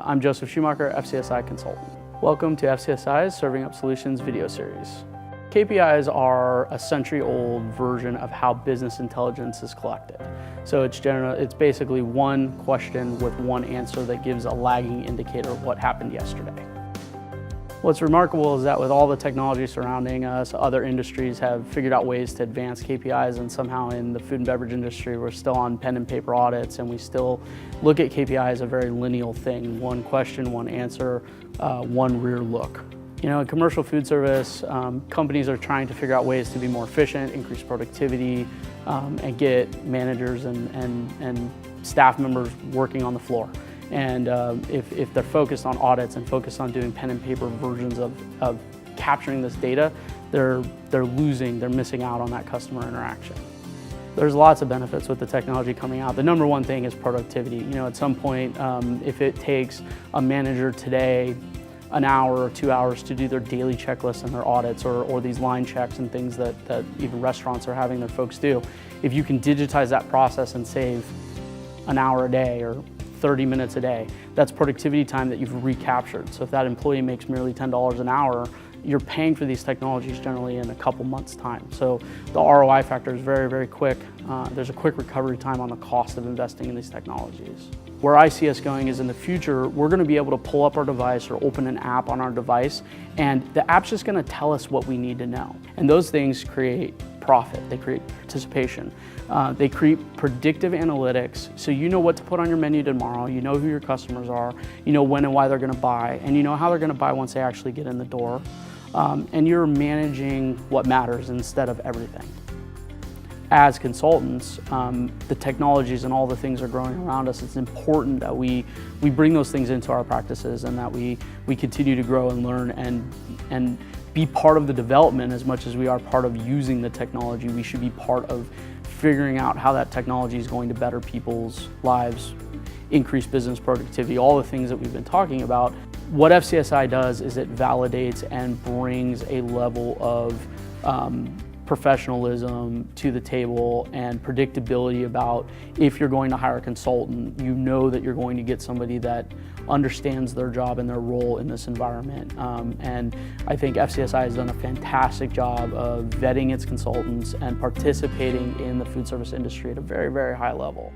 I'm Joseph Schumaker, FCSI consultant. Welcome to FCSI's Serving Up Solutions video series. KPIs are a century-old version of how business intelligence is collected. So it's basically one question with one answer that gives a lagging indicator of what happened yesterday. What's remarkable is that with all the technology surrounding us, other industries have figured out ways to advance KPIs, and somehow in the food and beverage industry, we're still on pen and paper audits, and we still look at KPI as a very lineal thing. One question, one answer, one rear look. You know, in commercial food service, companies are trying to figure out ways to be more efficient, increase productivity, and get managers and staff members working on the floor. And if they're focused on audits and focused on doing pen and paper versions of capturing this data, they're missing out on that customer interaction. There's lots of benefits with the technology coming out. The number one thing is productivity. You know, at some point, if it takes a manager today an hour or 2 hours to do their daily checklists and their audits or these line checks and things that even restaurants are having their folks do, if you can digitize that process and save an hour a day or 30 minutes a day, that's productivity time that you've recaptured. So if that employee makes merely $10 an hour, you're paying for these technologies generally in a couple months' time. So the ROI factor is very, very quick. There's a quick recovery time on the cost of investing in these technologies. Where I see us going is in the future, we're going to be able to pull up our device or open an app on our device, and the app's just going to tell us what we need to know. And those things create profit, they create participation, they create predictive analytics, so you know what to put on your menu tomorrow, you know who your customers are, you know when and why they're going to buy, and you know how they're going to buy once they actually get in the door. And you're managing what matters instead of everything. As consultants, the technologies and all the things are growing around us. It's important that we bring those things into our practices and that we continue to grow and learn and be part of the development as much as we are part of using the technology. We should be part of figuring out how that technology is going to better people's lives, increase business productivity, all the things that we've been talking about. What FCSI does is it validates and brings a level of professionalism to the table and predictability about if you're going to hire a consultant, you know that you're going to get somebody that understands their job and their role in this environment. And I think FCSI has done a fantastic job of vetting its consultants and participating in the food service industry at a very, very high level.